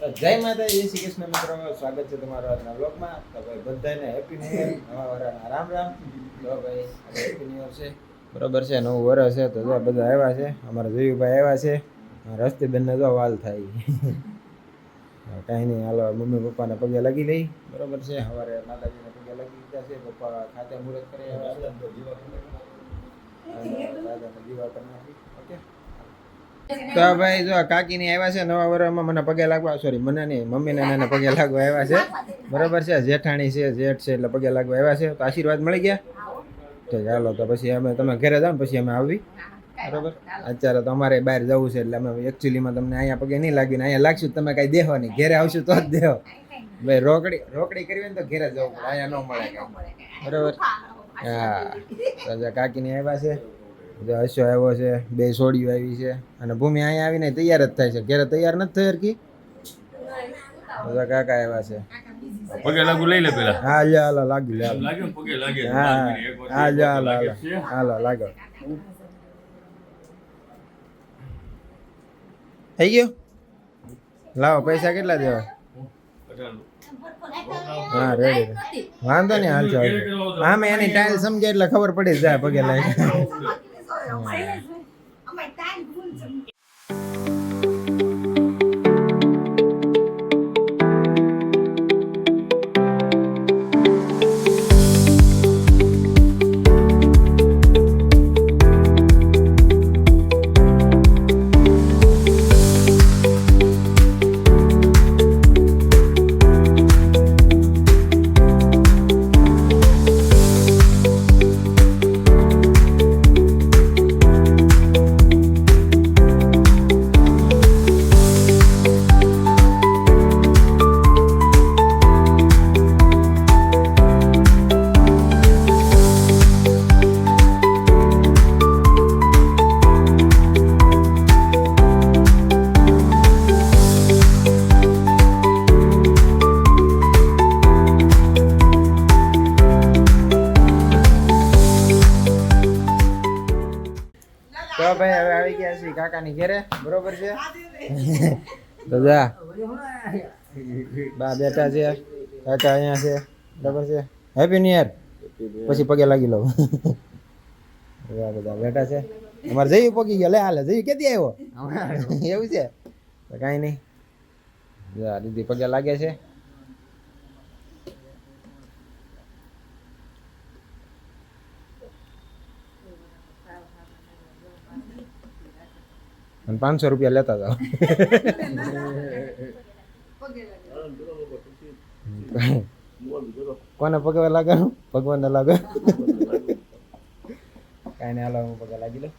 જય માતાજી, જય શ્રી કૃષ્ણ મિત્રો, સ્વાગત છે તમારો આજના બ્લોગમાં. તો ભાઈ બધાને હેપી ન્યુ યર, નવા વર્ષના રામ રામ. તો ભાઈ હેપી ન્યુ યર છે, બરોબર છે, નવું વર્ષ છે. તો જો બધા આવ્યા છે, અમારા જોયુભાઈ આવ્યા છે, રસ્તીબેનને જો વાલ થાય. કાંઈ નહીં, હાલો મમ્મી પપ્પાને પગે લાગી લઈ, બરોબર છે. સવારે માતાજીને પગે લાગી દીધા છે, પપ્પા ખાતે મુહૂર્ત કરી આવ્યા છે, દાદાને જીવા કરી નાખી. ઓકે, તો ભાઈ જો કાકીની આવ્યા છે નવા વર્ષમાં, મને પગે લાગવા, સોરી મને નહીં, મમ્મીને એને પગે લાગવા આવ્યા છે, બરોબર છે. જેઠાણી છે, જેઠ છે, એટલે પગે લાગવા આવ્યા છે. તો આશીર્વાદ મળી ગયા. ઠીક, હાલો તો પછી અમે તમે ઘરે જાઓ ને પછી અમે આવી, બરોબર. અત્યારે તો અમારે બહાર જવું છે, એટલે અમે એકચ્યુઅલીમાં તમને અહીંયા પગે નહીં લાગ્યું, અહીંયા લાગશું તમે કાંઈ દેહો નહીં, ઘેરે આવશું તો જ દેહો. ભાઈ રોકડી કરવી ને તો ઘેરે જવું પડે, અહીંયા ન મળે કાંઈ, બરોબર. હા, તો કાકીની આવ્યા છે, હસ્યો આવ્યો છે, બે સોડીઓ આવી છે, અને ભૂમિ અહીંયા આવીને તૈયાર જ થાય છે. ઘેરે તૈયાર નથી થઈ હરકી. બધા કાકા આવ્યા છે. પગે લાગુ લઈ લે પેલા. હા લે, હાલો લાગી લે. લાગ્યો ને પગે લાગે. હા હા લે, હાલો હાલો લાગો. થઈ ગયો? લાવો, પૈસા કેટલા દેવા? હા રેડી, વાંધો નહીં, હાલ ચાલ. આમે એની ટાઈલ સમજે એટલે ખબર પડી જાય પગે લાગે. તો ભાઈ હવે આવી ગયા છીએ કાકાની ઘેરે, બરોબર છે. તો જા બા બેઠા છે, કાકા અહીંયા છે, બરોબર છે. Happy new year. પછી પગે લાગી લઉં. બધા બેઠા છે. અમારે જયું પગી ગયા, લે હાલે જયું કેદી આવ્યો એવું છે. તો કાંઈ નહીં, જા દીદી પગે લાગે છે. અને 500 રૂપિયા લેતા જાઓ. કોને પગે લાગે? ભગવાનને લાગે. કાંઈ નહીં, હાલો હું પગે લાગી લઉં.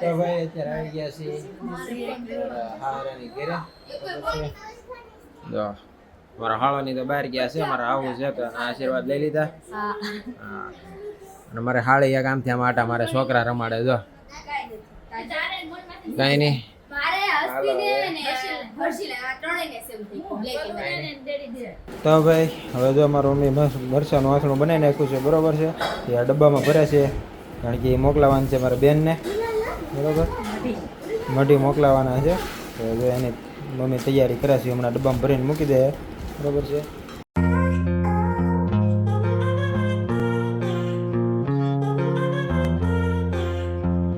તો ભાઈ અત્યારે આવી ગયા છીએ હારાની ઘરે. જો મારા હાળાની તો બહાર ગયા છે, મારે આવું છે તો આશીર્વાદ લઈ લીધા. હા, અને મારે હાળી એક આમથી આમ આટા મારે છોકરા રમાડે. જો કાંઈ નહીં, તો ભાઈ હવે જો મારું મમ્મી મરચાનું વાસણું બનાવી નાખ્યું છે, બરોબર છે. એ આ ડબ્બામાં ભરે છે, કારણ કે એ મોકલાવાનું છે મારા બેનને, બરોબર. મઢી મોકલાવાના છે, તો જો એની મમ્મી તૈયારી કરે છે, હમણાં ડબ્બામાં ભરીને મૂકી દે, બરોબર છે.